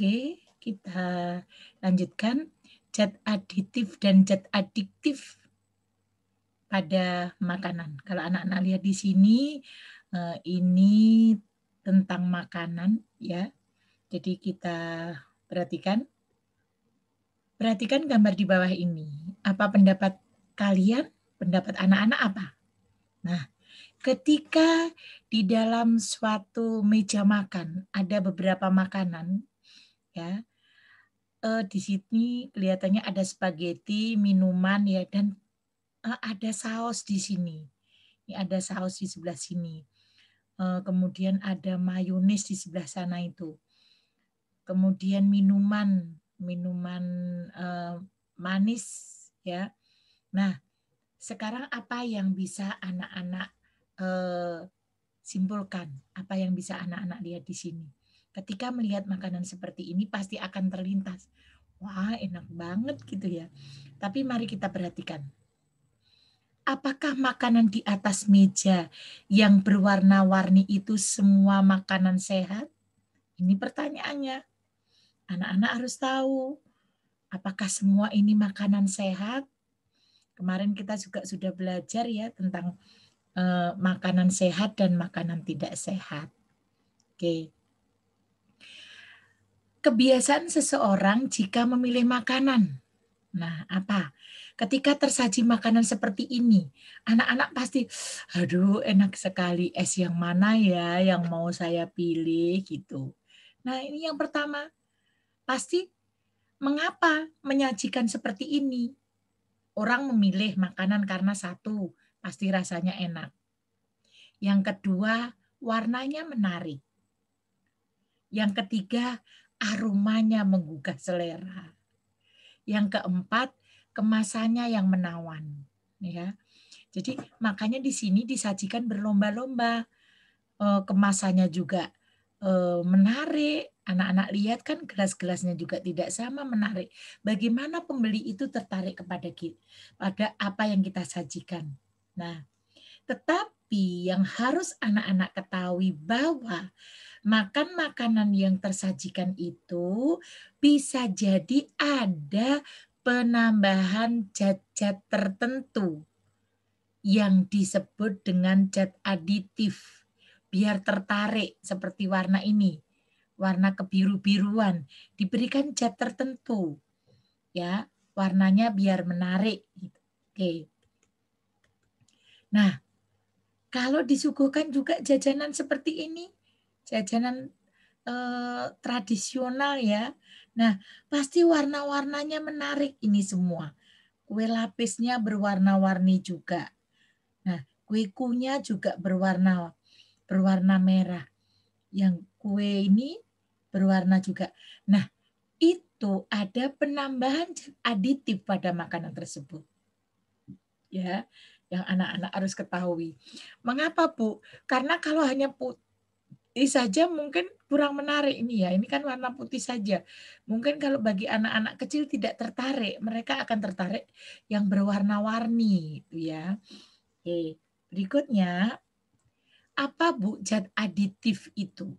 Oke, kita lanjutkan. Zat aditif dan zat adiktif pada makanan. Kalau anak-anak lihat di sini, ini tentang makanan ya. Jadi kita perhatikan. Perhatikan gambar di bawah ini. Apa pendapat kalian? Pendapat anak-anak apa? Nah, ketika di dalam suatu meja makan ada beberapa makanan, ya, di sini kelihatannya ada spaghetti, minuman ya, dan ada saus di sini. Ini ada saus di sebelah sini. Kemudian ada mayones di sebelah sana itu. Kemudian minuman manis ya. Nah, sekarang apa yang bisa anak-anak simpulkan? Apa yang bisa anak-anak lihat di sini? Ketika melihat makanan seperti ini pasti akan terlintas. Wah, enak banget gitu ya. Tapi mari kita perhatikan. Apakah makanan di atas meja yang berwarna-warni itu semua makanan sehat? Ini pertanyaannya. Anak-anak harus tahu, apakah semua ini makanan sehat? Kemarin kita juga sudah belajar ya tentang makanan sehat dan makanan tidak sehat. Oke. Kebiasaan seseorang jika memilih makanan. Nah, apa? Ketika tersaji makanan seperti ini, anak-anak pasti, aduh enak sekali, es yang mana ya yang mau saya pilih gitu. Nah, ini yang pertama, pasti mengapa menyajikan seperti ini? Orang memilih makanan karena satu, pasti rasanya enak. Yang kedua, warnanya menarik. Yang ketiga, aromanya menggugah selera. Yang keempat, kemasannya yang menawan. Ya. Jadi makanya di sini disajikan berlomba-lomba. Kemasannya juga menarik. Anak-anak lihat kan gelas-gelasnya juga tidak sama menarik. Bagaimana pembeli itu tertarik pada apa yang kita sajikan. Nah, tetapi yang harus anak-anak ketahui bahwa makan makanan yang tersajikan itu bisa jadi ada penambahan zat-zat tertentu yang disebut dengan zat aditif. Biar tertarik seperti warna ini, warna kebiru-biruan, diberikan zat tertentu. Ya, warnanya biar menarik. Oke. Nah, kalau disuguhkan juga jajanan seperti ini, jajanan tradisional ya. Nah, pasti warna-warnanya menarik ini semua. Kue lapisnya berwarna-warni juga. Nah, kue kunya juga berwarna merah. Yang kue ini berwarna juga. Nah, itu ada penambahan aditif pada makanan tersebut. Ya, yang anak-anak harus ketahui. Mengapa, Bu? Karena kalau hanya putih saja mungkin kurang menarik ini ya. Ini kan warna putih saja. Mungkin kalau bagi anak-anak kecil tidak tertarik, mereka akan tertarik yang berwarna-warni itu ya. Oke, berikutnya apa Bu zat aditif itu?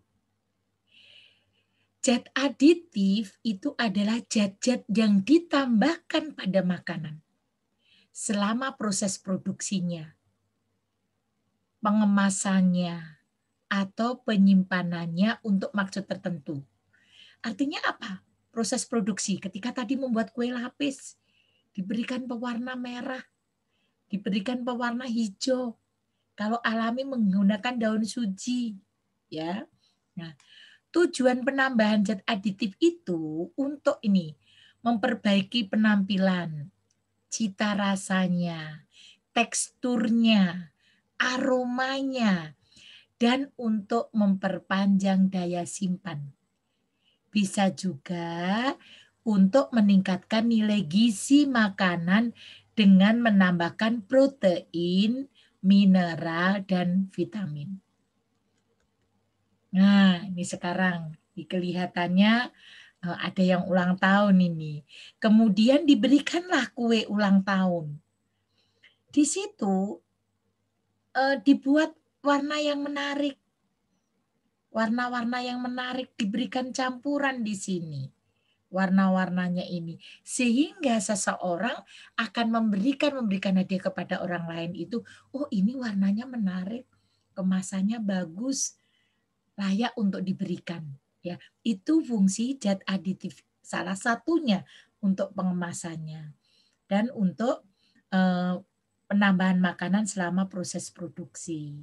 Zat aditif itu adalah zat-zat yang ditambahkan pada makanan selama proses produksinya, pengemasannya, atau penyimpanannya untuk maksud tertentu. Artinya apa? Proses produksi. Ketika tadi membuat kue lapis, diberikan pewarna merah, diberikan pewarna hijau. Kalau alami menggunakan daun suji, ya. Nah, tujuan penambahan zat aditif itu untuk ini memperbaiki penampilan, cita rasanya, teksturnya, aromanya, dan untuk memperpanjang daya simpan. Bisa juga untuk meningkatkan nilai gizi makanan dengan menambahkan protein, mineral, dan vitamin. Nah, ini sekarang kelihatannya ada yang ulang tahun ini. Kemudian diberikanlah kue ulang tahun. Di situ dibuat warna yang menarik. Warna-warna yang menarik diberikan campuran di sini. Warna-warnanya ini. Sehingga seseorang akan memberikan hadiah kepada orang lain itu, oh ini warnanya menarik, kemasannya bagus, layak untuk diberikan. Ya, itu fungsi zat aditif salah satunya untuk pengemasannya dan untuk penambahan makanan selama proses produksi.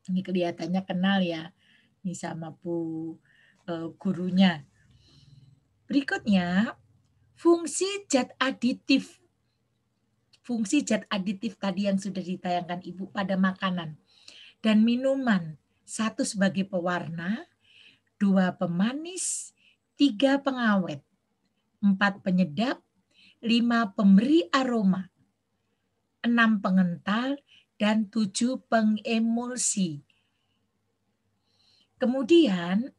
Ini kelihatannya kenal ya, ini sama Bu gurunya. Berikutnya, fungsi zat aditif. Fungsi zat aditif tadi yang sudah ditayangkan Ibu pada makanan dan minuman. 1 sebagai pewarna, 2 pemanis, 3 pengawet, 4 penyedap, 5 pemberi aroma, 6 pengental, dan 7 pengemulsi. Kemudian,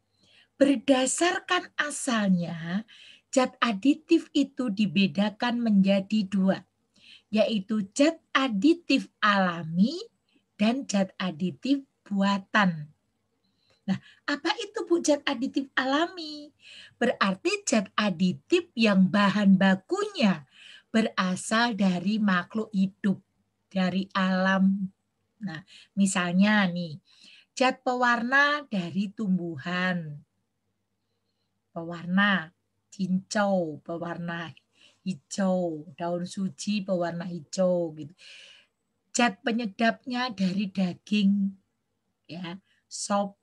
berdasarkan asalnya, zat aditif itu dibedakan menjadi 2, yaitu zat aditif alami dan zat aditif buatan. Nah, apa itu Bu zat aditif alami? Berarti zat aditif yang bahan bakunya berasal dari makhluk hidup, dari alam. Nah, misalnya nih, zat pewarna dari tumbuhan. Pewarna cincau, pewarna hijau, daun suji pewarna hijau gitu. Zat penyedapnya dari daging ya, sop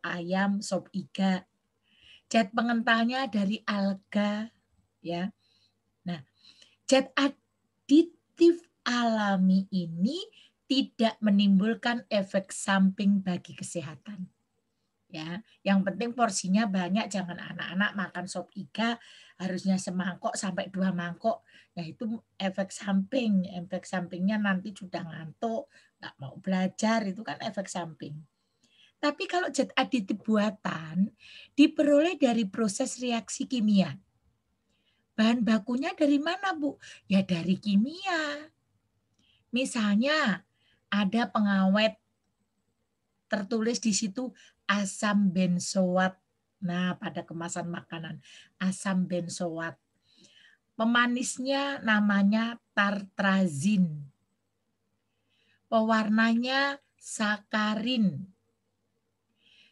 ayam, sop iga. Zat pengentalnya dari alga ya. Nah, zat aditif alami ini tidak menimbulkan efek samping bagi kesehatan. Ya, yang penting porsinya banyak, jangan anak-anak makan sop iga harusnya semangkok sampai 2 mangkok. Ya itu efek samping. Efek sampingnya nanti sudah ngantuk, nggak mau belajar, itu kan efek samping. Tapi kalau zat aditif buatan diperoleh dari proses reaksi kimia. Bahan bakunya dari mana, Bu? Ya dari kimia. Misalnya ada pengawet tertulis di situ asam benzoat. Nah, pada kemasan makanan asam benzoat. Pemanisnya namanya tartrazin. Pewarnanya sakarin.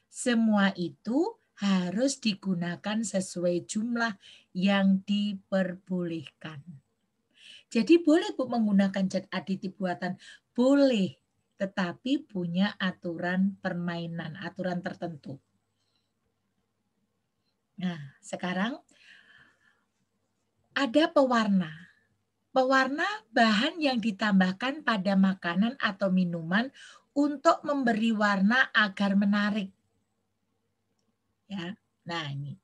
Semua itu harus digunakan sesuai jumlah yang diperbolehkan. Jadi boleh Bu menggunakan zat aditif buatan? Boleh, tetapi punya aturan permainan, aturan tertentu. Nah, sekarang ada pewarna. Pewarna bahan yang ditambahkan pada makanan atau minuman untuk memberi warna agar menarik. Ya. Nah, ini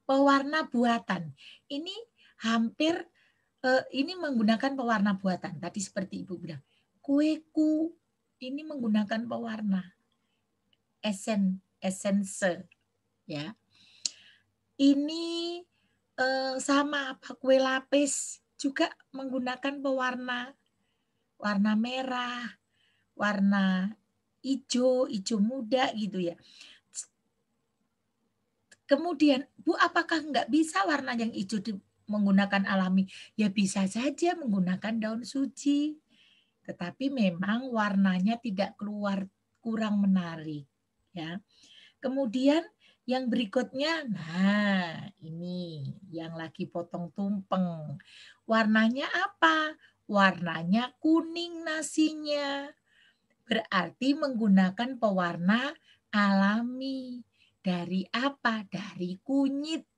pewarna buatan. Ini hampir ini menggunakan pewarna buatan. Tadi seperti Ibu bilang, kueku ini menggunakan pewarna essence ya. Ini sama apa kue lapis juga menggunakan pewarna warna merah, warna hijau muda gitu ya. Kemudian, Bu, apakah nggak bisa warna yang hijau menggunakan alami? Ya bisa saja menggunakan daun suci. Tetapi memang warnanya tidak keluar, kurang menarik. Ya. Kemudian yang berikutnya, nah ini yang lagi potong tumpeng. Warnanya apa? Warnanya kuning nasinya. Berarti menggunakan pewarna alami. Dari apa? Dari kunyit.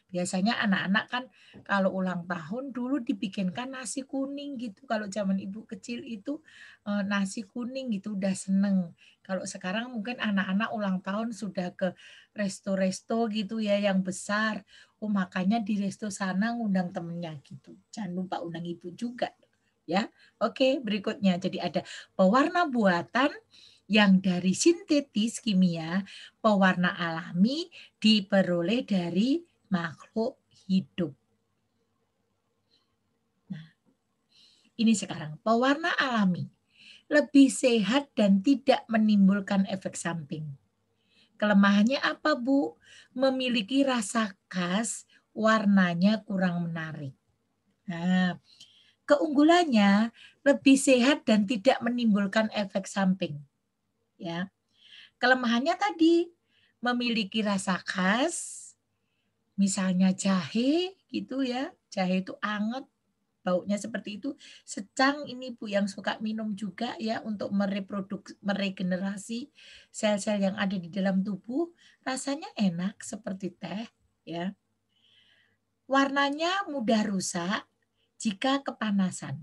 Biasanya anak-anak kan kalau ulang tahun dulu dibikinkan nasi kuning gitu. Kalau zaman Ibu kecil itu nasi kuning gitu udah seneng. Kalau sekarang mungkin anak-anak ulang tahun sudah ke resto-resto gitu ya yang besar. Oh makanya di resto sana ngundang temennya gitu. Jangan lupa undang Ibu juga ya. Oke, berikutnya. Jadi ada pewarna buatan yang dari sintetis kimia, pewarna alami diperoleh dari makhluk hidup. Nah, ini sekarang pewarna alami lebih sehat dan tidak menimbulkan efek samping. Kelemahannya apa, Bu? Memiliki rasa khas, warnanya kurang menarik. Nah, keunggulannya lebih sehat dan tidak menimbulkan efek samping. Ya. Kelemahannya tadi memiliki rasa khas, misalnya jahe gitu ya. Jahe itu anget, baunya seperti itu. Secang ini Bu yang suka minum juga ya untuk meregenerasi sel-sel yang ada di dalam tubuh, rasanya enak seperti teh ya. Warnanya mudah rusak jika kepanasan.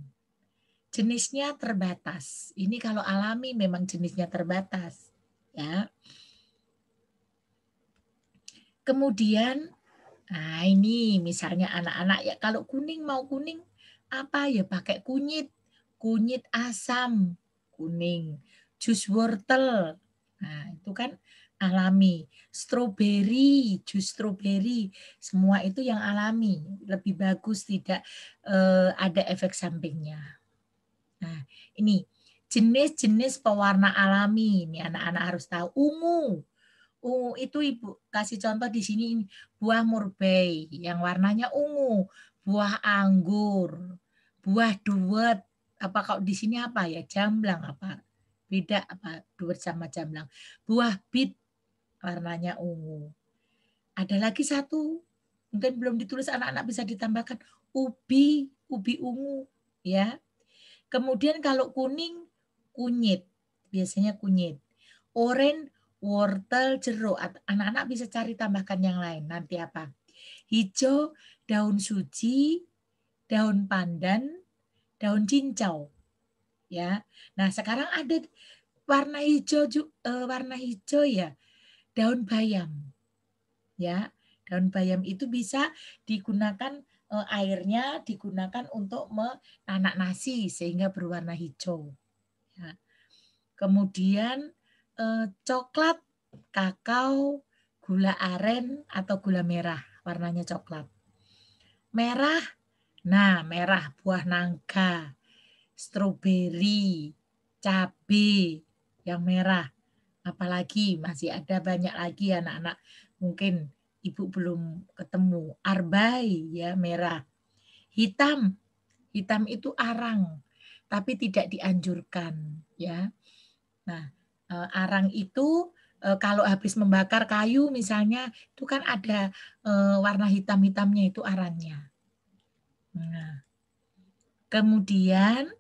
Jenisnya terbatas. Ini kalau alami memang jenisnya terbatas ya. Kemudian nah ini misalnya anak-anak ya kalau kuning mau kuning apa ya pakai kunyit, kunyit asam, kuning, jus wortel. Nah, itu kan alami. Stroberi, jus stroberi, semua itu yang alami, lebih bagus tidak ada efek sampingnya. Nah, ini jenis-jenis pewarna alami. Ini anak-anak harus tahu. Ungu. Ungu itu Ibu kasih contoh di sini ini buah murbei yang warnanya ungu, buah anggur, buah duet. Apa kalau di sini apa ya? Jamblang apa? Beda apa duet sama jamblang. Buah bit warnanya ungu. Ada lagi satu, mungkin belum ditulis anak-anak bisa ditambahkan ubi, ubi ungu ya. Kemudian kalau kuning, kunyit. Biasanya kunyit. Oranye, wortel, jeruk. Anak-anak bisa cari tambahkan yang lain. Nanti apa? Hijau, daun suji, daun pandan, daun cincau. Ya. Nah, sekarang ada warna hijau ya. Daun bayam. Ya. Daun bayam itu bisa digunakan airnya digunakan untuk menanak nasi sehingga berwarna hijau. Ya. Kemudian coklat, kakao, gula aren atau gula merah, warnanya coklat. Merah, nah merah buah nangka, stroberi, cabai yang merah. Apalagi masih ada banyak lagi anak-anak mungkin Ibu belum ketemu. Arbai ya merah. Hitam, hitam itu arang, tapi tidak dianjurkan ya. Nah, arang itu kalau habis membakar kayu misalnya itu kan ada warna hitam-hitamnya itu arangnya. Nah, kemudian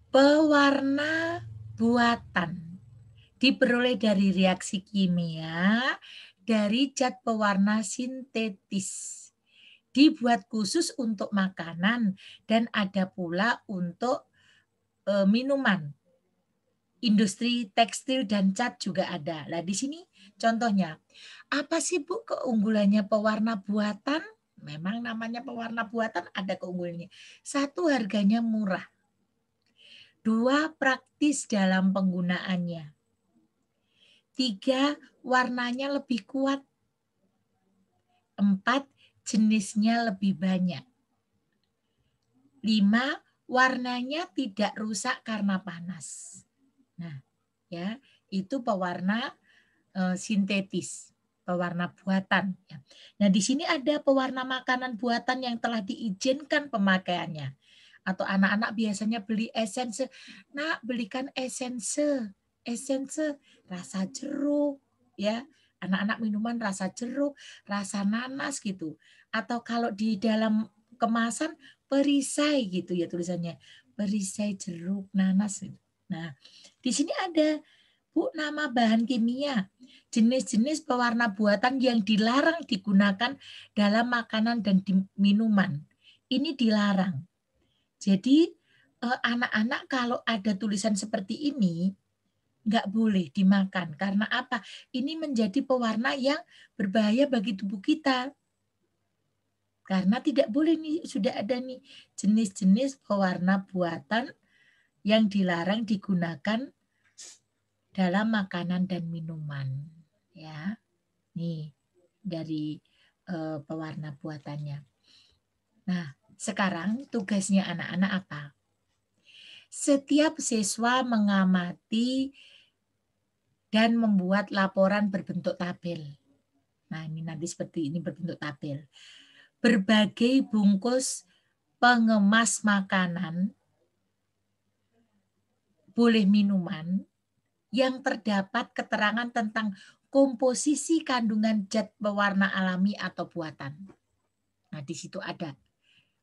pewarna buatan diperoleh dari reaksi kimia dari zat pewarna sintetis. Dibuat khusus untuk makanan dan ada pula untuk minuman. Industri tekstil dan cat juga ada. Nah, di sini contohnya. Apa sih Bu keunggulannya pewarna buatan? Memang namanya pewarna buatan ada keunggulannya. Satu, harganya murah. Dua, praktis dalam penggunaannya. Tiga, warnanya lebih kuat. Empat, jenisnya lebih banyak. Lima, warnanya tidak rusak karena panas. Nah, ya, itu pewarna sintetis, pewarna buatan. Nah, di sini ada pewarna makanan buatan yang telah diizinkan pemakaiannya. Atau anak-anak biasanya beli esense. Nah, belikan esense rasa jeruk, ya. Anak-anak minuman rasa jeruk, rasa nanas gitu. Atau kalau di dalam kemasan perisai gitu ya tulisannya. Perisai jeruk, nanas. Nah, di sini ada Bu nama bahan kimia, jenis-jenis pewarna buatan yang dilarang digunakan dalam makanan dan minuman. Ini dilarang. Jadi anak-anak kalau ada tulisan seperti ini nggak boleh dimakan. Karena apa? Ini menjadi pewarna yang berbahaya bagi tubuh kita. Karena tidak boleh nih, sudah ada nih jenis-jenis pewarna buatan yang dilarang digunakan dalam makanan dan minuman. Ya, nih dari pewarna buatannya. Nah, sekarang tugasnya anak-anak apa? Setiap siswa mengamati dan membuat laporan berbentuk tabel. Nah, ini nanti seperti ini berbentuk tabel. Berbagai bungkus pengemas makanan, boleh minuman, yang terdapat keterangan tentang komposisi kandungan zat pewarna alami atau buatan. Nah, di situ ada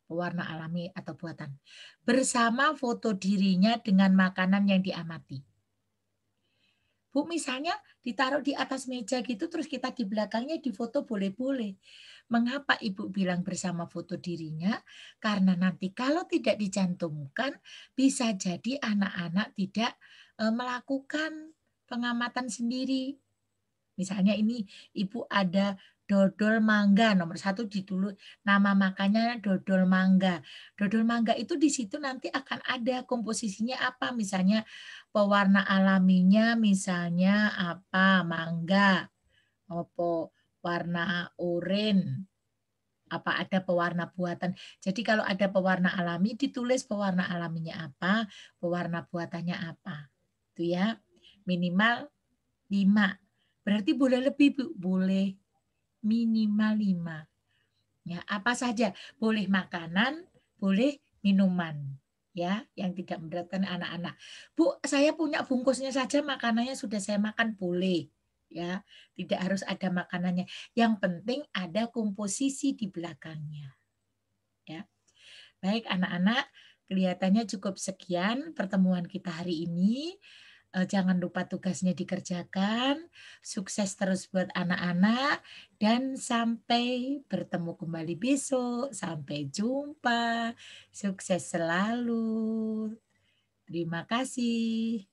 pewarna alami atau buatan. Bersama foto dirinya dengan makanan yang diamati. Bu, misalnya ditaruh di atas meja gitu, terus kita di belakangnya difoto boleh-boleh. Mengapa Ibu bilang bersama foto dirinya? Karena nanti kalau tidak dicantumkan, bisa jadi anak-anak tidak melakukan pengamatan sendiri. Misalnya ini Ibu ada dodol mangga, nomor 1 ditulis nama makannya dodol mangga. Dodol mangga itu di situ nanti akan ada komposisinya apa, misalnya pewarna alaminya misalnya apa, mangga, apa warna oranye, apa ada pewarna buatan. Jadi kalau ada pewarna alami ditulis pewarna alaminya apa, pewarna buatannya apa. Itu ya. Minimal 5. Berarti boleh lebih, Bu? Boleh minimal 5. Ya, apa saja? Boleh makanan, boleh minuman. Ya, yang tidak memberatkan anak-anak. Bu, saya punya bungkusnya saja, makanannya sudah saya makan, boleh. Ya, tidak harus ada makanannya. Yang penting ada komposisi di belakangnya. Ya. Baik, anak-anak, kelihatannya cukup sekian pertemuan kita hari ini. Jangan lupa tugasnya dikerjakan. Sukses terus buat anak-anak. Dan sampai bertemu kembali besok. Sampai jumpa. Sukses selalu. Terima kasih.